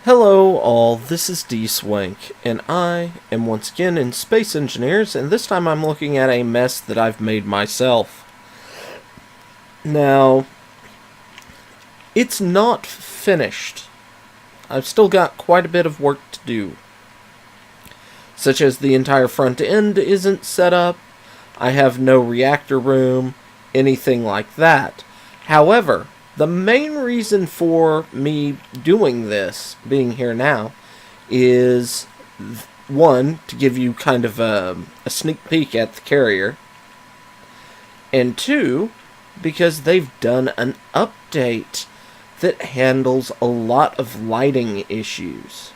Hello all, this is Dswank, and I am once again in Space Engineers, and this time I'm looking at a mess that I've made myself. Now, it's not finished. I've still got quite a bit of work to do. Such as the entire front end isn't set up, I have no reactor room, anything like that. However, the main reason for me doing this, being here now, is one, to give you kind of a sneak peek at the carrier, and two, because they've done an update that handles a lot of lighting issues.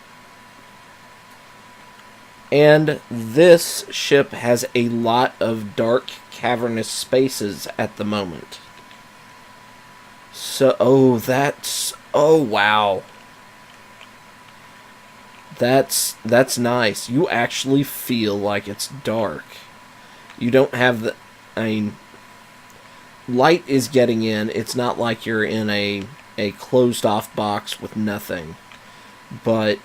And this ship has a lot of dark, cavernous spaces at the moment. So, oh wow. That's nice. You actually feel like it's dark. You don't have light is getting in. It's not like you're in a closed off box with nothing. But,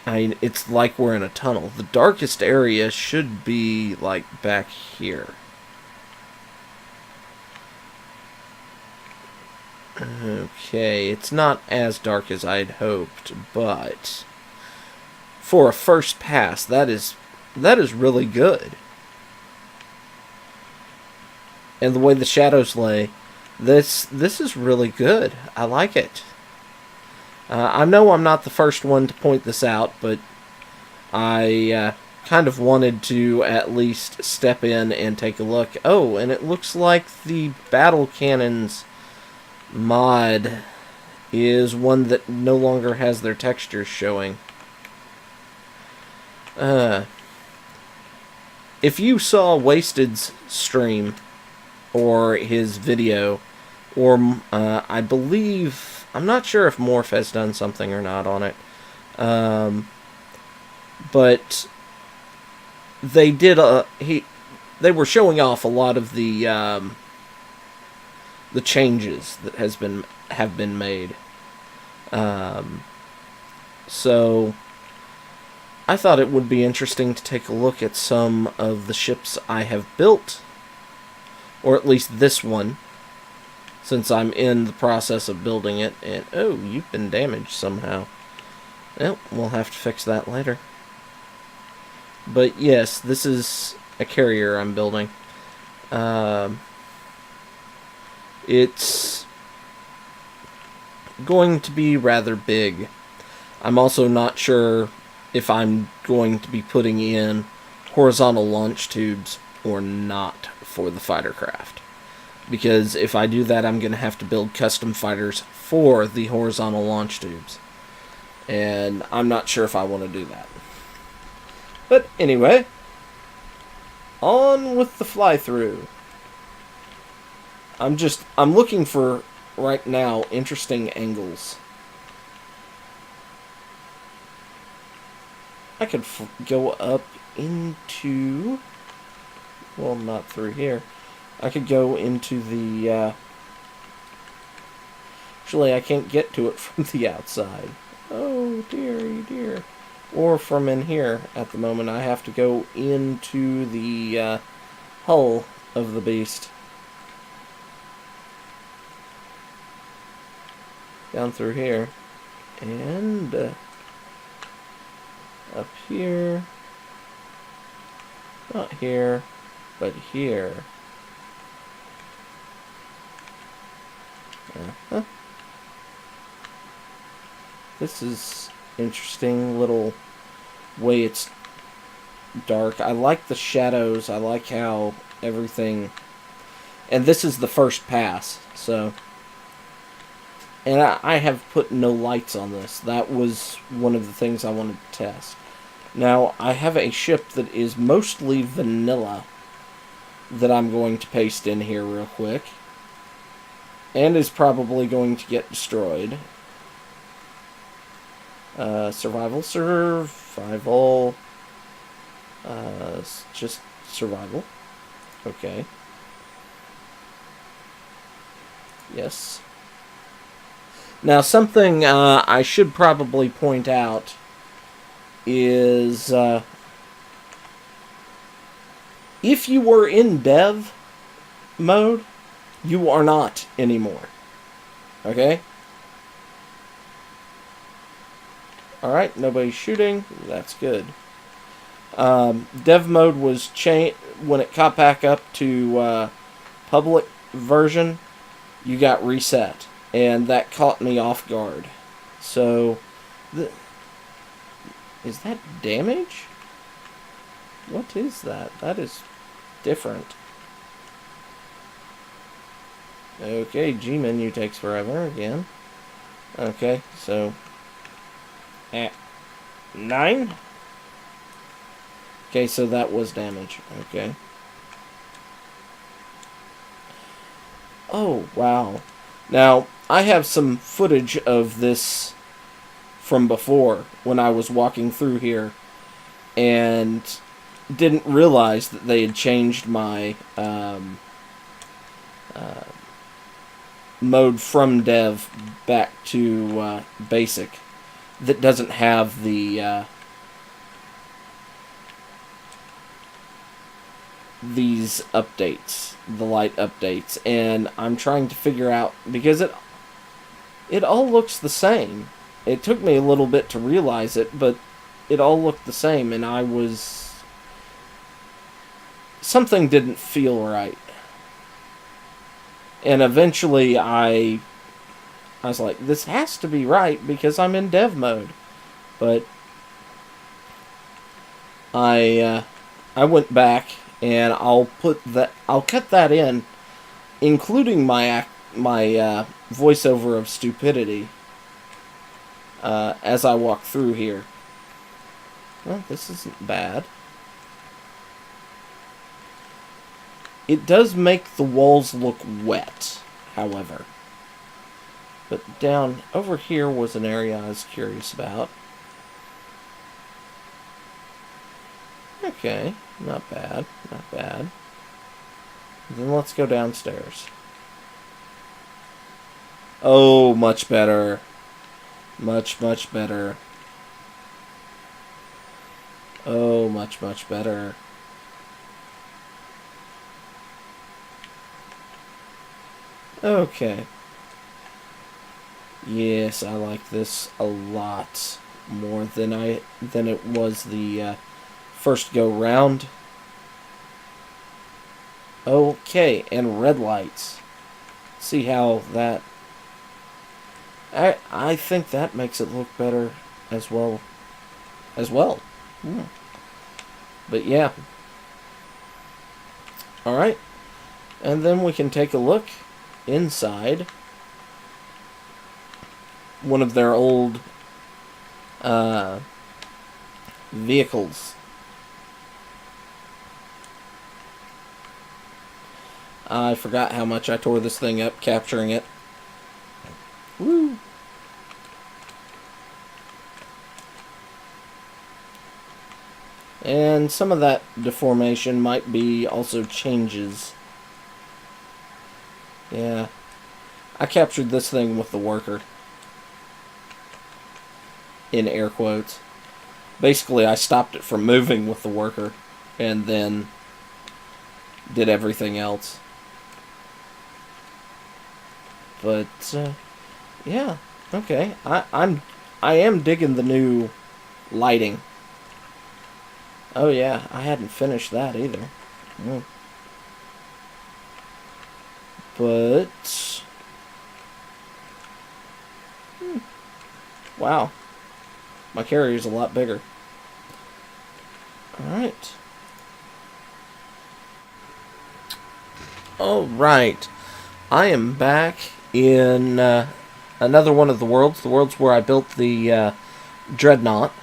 it's like we're in a tunnel. The darkest area should be, like, back here. Okay, it's not as dark as I'd hoped, but for a first pass, that is really good. And the way the shadows lay, this is really good. I like it. I know I'm not the first one to point this out, but I kind of wanted to at least step in and take a look. Oh, and it looks like the battle cannons mod is one that no longer has their textures showing. If you saw Wasted's stream or his video, or I believe, I'm not sure if Morph has done something or not on it, but they did they were showing off a lot of the changes that have been made. So I thought it would be interesting to take a look at some of the ships I have built, or at least this one, since I'm in the process of building it. And oh, you've been damaged somehow. Well, we'll have to fix that later. But yes, this is a carrier I'm building. It's going to be rather big. I'm also not sure if I'm going to be putting in horizontal launch tubes or not for the fighter craft. Because if I do that, I'm going to have to build custom fighters for the horizontal launch tubes. And I'm not sure if I want to do that. But anyway, on with the fly-through. I'm looking for, right now, interesting angles. I could go up into, well, not through here. I could go into the, actually, I can't get to it from the outside. Oh, dearie dear. Or from in here at the moment. I have to go into the hull of the beast. Down through here. And up here. Not here, but here. This is interesting little way it's dark. I like the shadows. I like how everything... And this is the first pass, so... And I have put no lights on this. That was one of the things I wanted to test. Now, I have a ship that is mostly vanilla that I'm going to paste in here real quick. And is probably going to get destroyed. Survival. Just survival. Okay. Yes. Now, something I should probably point out is if you were in dev mode, you are not anymore. Okay? Alright, nobody's shooting. That's good. Dev mode was changed when it caught back up to public version. You got reset, and that caught me off guard. So, is that damage? What is that? That is different. Okay, G menu takes forever again. Okay, so at 9. Okay, so that was damage. Okay. Oh, wow. Now, I have some footage of this from before when I was walking through here and didn't realize that they had changed my mode from dev back to basic that doesn't have the these updates, the light updates, and I'm trying to figure out, because it all looks the same. It took me a little bit to realize it, but it all looked the same, and something didn't feel right. And eventually I was like, this has to be right because I'm in dev mode. But I went back, and I'll cut that in, including my voiceover of stupidity as I walk through here. Well, this isn't bad. It does make the walls look wet, however. But down over here was an area I was curious about. Okay, not bad, not bad. Then let's go downstairs. Oh, much better. Much, much better. Oh, much, much better. Okay. Yes, I like this a lot more than it was the first go round. Okay, and red lights. See how that... I think that makes it look better as well. But yeah. Alright. And then we can take a look inside one of their old vehicles. I forgot how much I tore this thing up capturing it. Woo! And some of that deformation might be also changes. Yeah. I captured this thing with the worker. In air quotes. Basically, I stopped it from moving with the worker, and then did everything else. But yeah, okay. I am digging the new lighting. Oh yeah, I hadn't finished that either. But wow. My carrier's a lot bigger. Alright. Alright. I am back in another one of the worlds where I built the Dreadnought.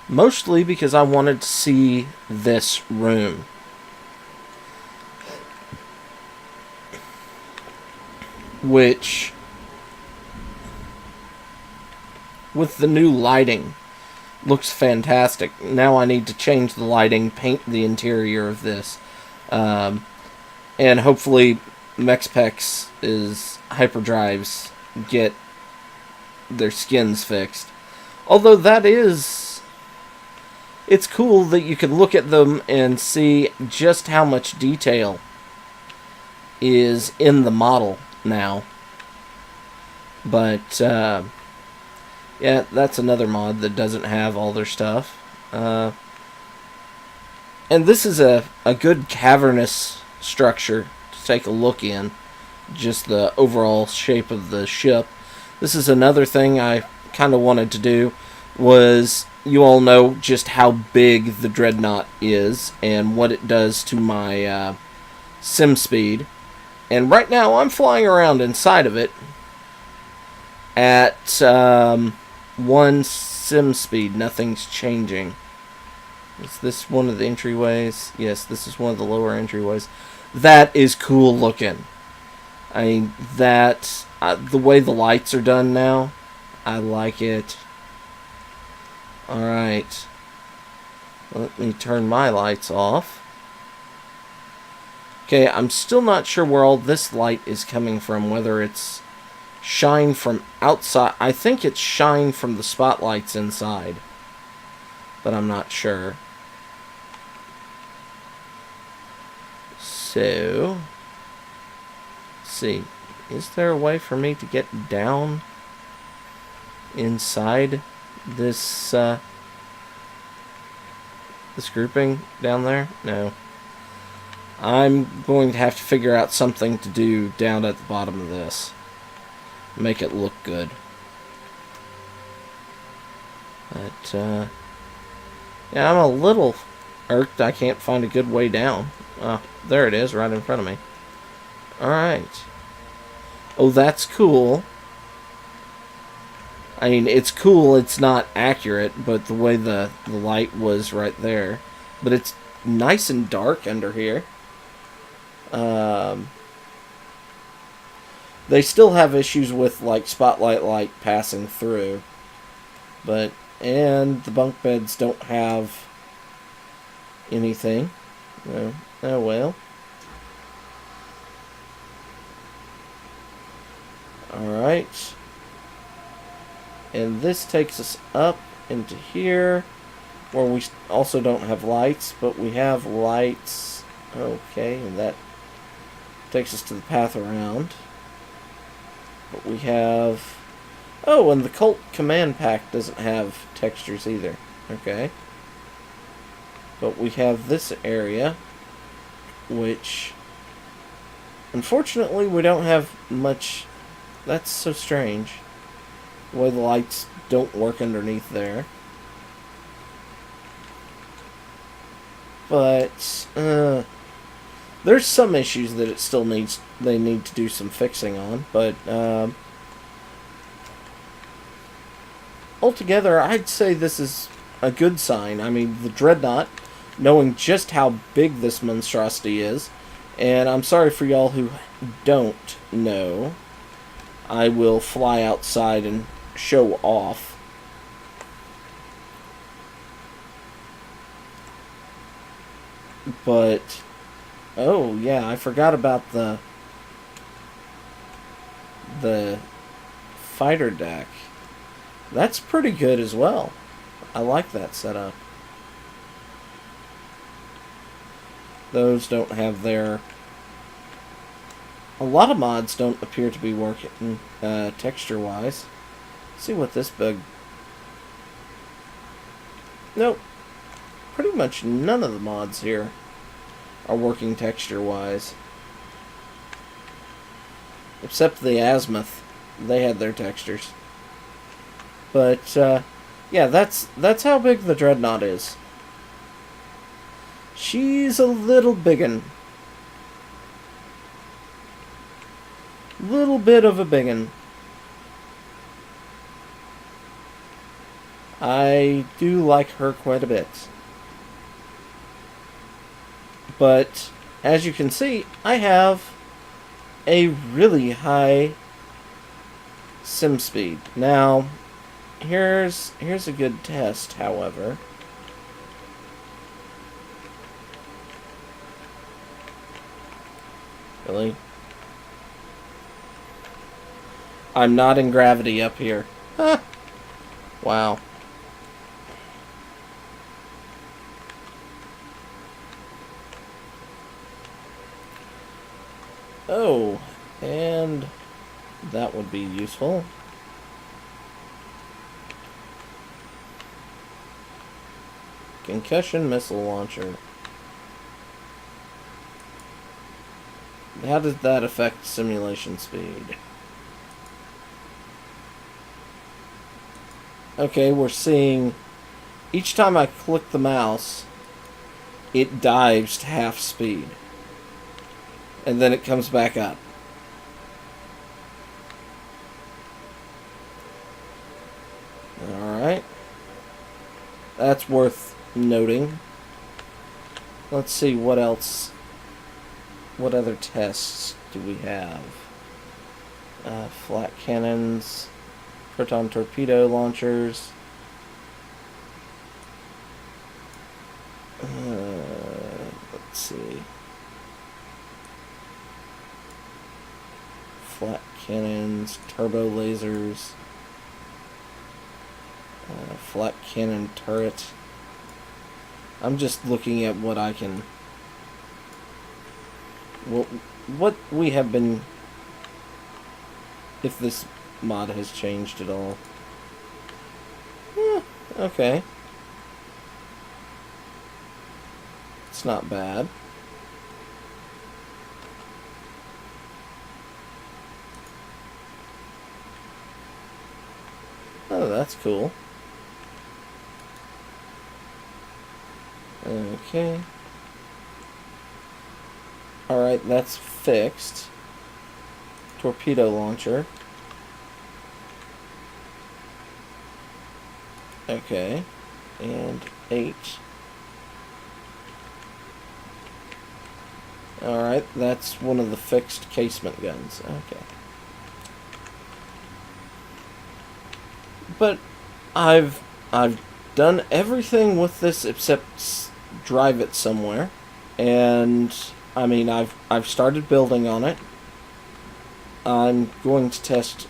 Mostly because I wanted to see this room. Which, with the new lighting, looks fantastic. Now I need to change the lighting, paint the interior of this, and hopefully Mexpex is hyperdrives get their skins fixed. Although that is... It's cool that you can look at them and see just how much detail is in the model now. But, yeah, that's another mod that doesn't have all their stuff. And this is a good cavernous structure to take a look in. Just the overall shape of the ship. This is another thing I kind of wanted to do, was you all know just how big the Dreadnought is and what it does to my sim speed. And right now I'm flying around inside of it at 1 sim speed. Nothing's changing. Is this one of the entryways? Yes, this is one of the lower entryways. That is cool looking. I mean, that... the way the lights are done now, I like it. Alright. Let me turn my lights off. Okay, I'm still not sure where all this light is coming from, whether it's shine from outside. I think it's shine from the spotlights inside, but I'm not sure. So, let's see. Is there a way for me to get down inside this this grouping down there? No. I'm going to have to figure out something to do down at the bottom of this. Make it look good. But, yeah, I'm a little irked I can't find a good way down. Oh, there it is, right in front of me. Alright. Oh, that's cool. I mean, it's cool, it's not accurate, but the way the light was right there. But it's nice and dark under here. They still have issues with, like, spotlight light passing through. But, and the bunk beds don't have anything. No. Oh, well. Alright. And this takes us up into here, where we also don't have lights, but we have lights. Okay, and that takes us to the path around. But we have... Oh, and the Cult Command Pack doesn't have textures either. Okay. But we have this area, which... Unfortunately, we don't have much... That's so strange. The way the lights don't work underneath there. But, there's some issues that it still needs... They need to do some fixing on, but, altogether, I'd say this is a good sign. I mean, the Dreadnought, knowing just how big this monstrosity is, and I'm sorry for y'all who don't know, I will fly outside and show off. But, oh yeah, I forgot about the fighter deck. That's pretty good as well. I like that setup. Those don't have their... A lot of mods don't appear to be working texture-wise. See what this bug... Nope. Pretty much none of the mods here are working texture-wise. Except the Azimuth. They had their textures. But, yeah, that's how big the Dreadnought is. She's a little biggin'. Little bit of a biggin'. I do like her quite a bit. But, as you can see, I have a really high sim speed. Now, here's a good test, however. Really? I'm not in gravity up here. Huh. Wow. Oh, and that would be useful. Concussion missile launcher. How does that affect simulation speed? Okay, we're seeing each time I click the mouse, it dives to half speed. And then it comes back up. Alright. That's worth noting. Let's see what else. What other tests do we have? Flat cannons, proton torpedo launchers. Let's see. Flat cannons, turbo lasers, flat cannon turret. I'm just looking at what I can... what we have been... if this mod has changed at all. Okay. It's not bad. Oh, that's cool. Okay. Alright, that's fixed. Torpedo launcher. Okay. And 8. Alright, that's one of the fixed casement guns. Okay. But I've done everything with this except drive it somewhere. And I mean, I've started building on it. I'm going to test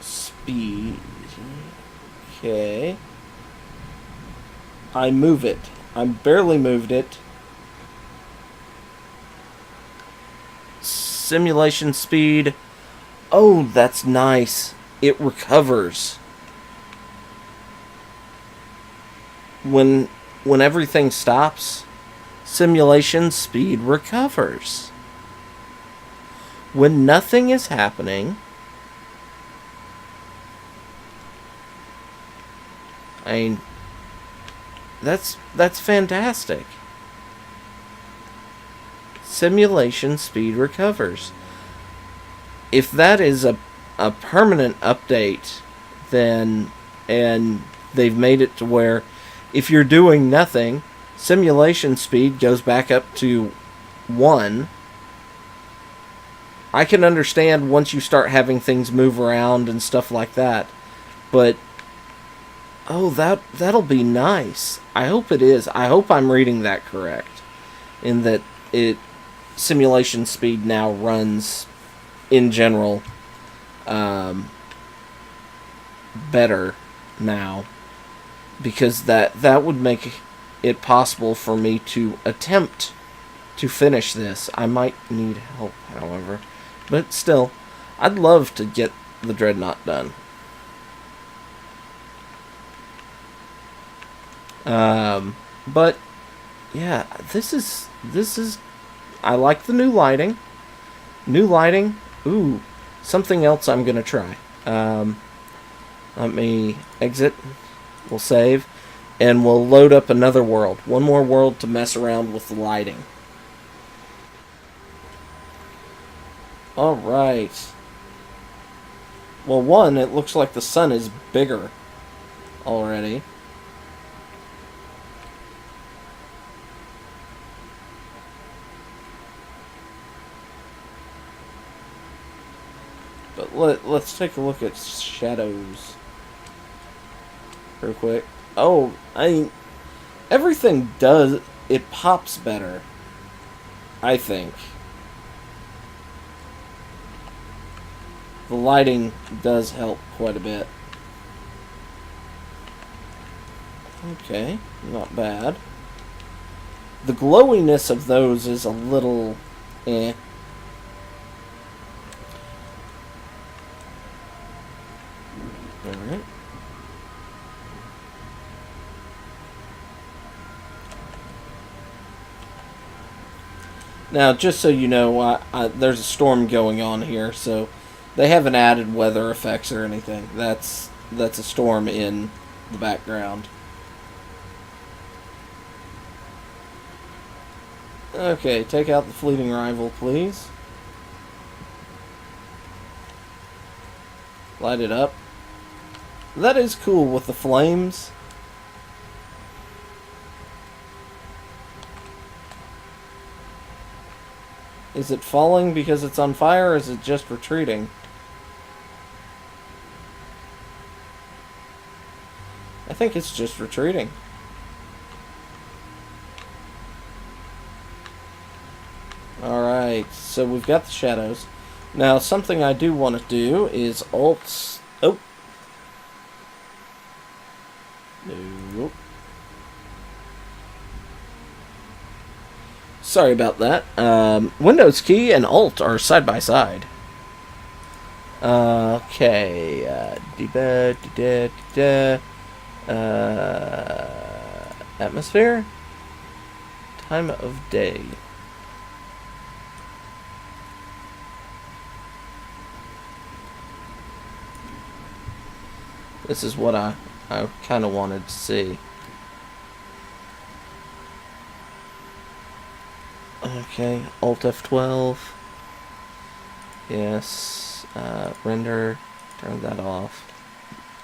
speed. Okay. I move it. I barely moved it. Simulation speed. Oh, that's nice. It recovers. When everything stops, simulation speed recovers. When nothing is happening, I mean, that's fantastic. Simulation speed recovers. If that is a permanent update, then, and they've made it to where if you're doing nothing, simulation speed goes back up to 1. I can understand once you start having things move around and stuff like that, but oh, that'll be nice. I hope it is. I hope I'm reading that correct, in that simulation speed now runs in general better now, because that would make it possible for me to attempt to finish this. I might need help, however, but still, I'd love to get the Dreadnought done. But yeah, this is I like the new lighting. Ooh, something else I'm gonna try. Let me exit. We'll save, and we'll load up another world. One more world to mess around with the lighting. Alright. Well, one, it looks like the sun is bigger already. But let's take a look at shadows real quick. Oh, everything it pops better, I think. The lighting does help quite a bit. Okay, not bad. The glowiness of those is a little eh. Alright. Now, just so you know, there's a storm going on here, so they haven't added weather effects or anything. That's a storm in the background. Okay, take out the fleeting rival, please. Light it up. That is cool with the flames. Is it falling because it's on fire, or is it just retreating? I think it's just retreating. Alright, so we've got the shadows. Now, something I do want to do is Alt... Oh! Nope. Sorry about that. Windows key and Alt are side by side. Okay. Atmosphere. Time of day. This is what I kind of wanted to see. Okay, Alt F12. Yes. Render. Turn that off.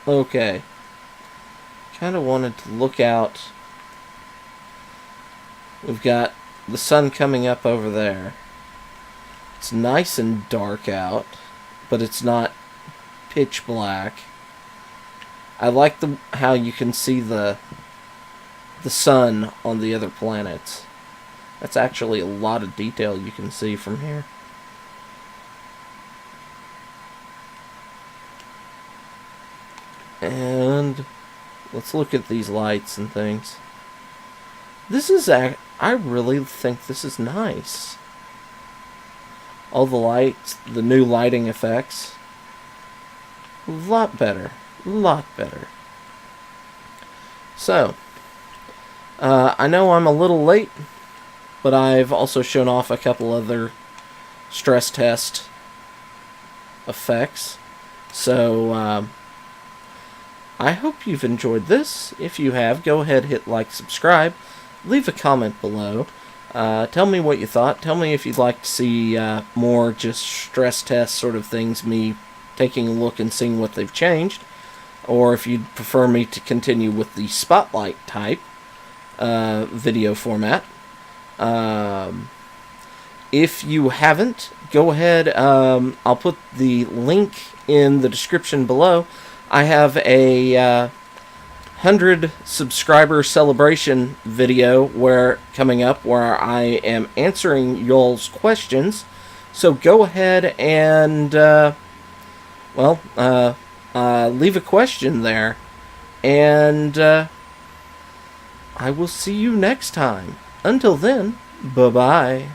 Okay. Kind of wanted to look out. We've got the sun coming up over there. It's nice and dark out, but it's not pitch black. I like how you can see the sun on the other planets. That's actually a lot of detail you can see from here. And let's look at these lights and things. This is I really think this is nice. All the lights, the new lighting effects. A lot better. A lot better. So, I know I'm a little late, but I've also shown off a couple other stress test effects. So, I hope you've enjoyed this. If you have, go ahead, hit like, subscribe, leave a comment below. Tell me what you thought. Tell me if you'd like to see more just stress test sort of things, me taking a look and seeing what they've changed. Or if you'd prefer me to continue with the spotlight type video format. If you haven't, go ahead. I'll put the link in the description below. I have a 100 subscriber celebration video coming up where I am answering y'all's questions. So go ahead and leave a question there, and I will see you next time. Until then, bye-bye.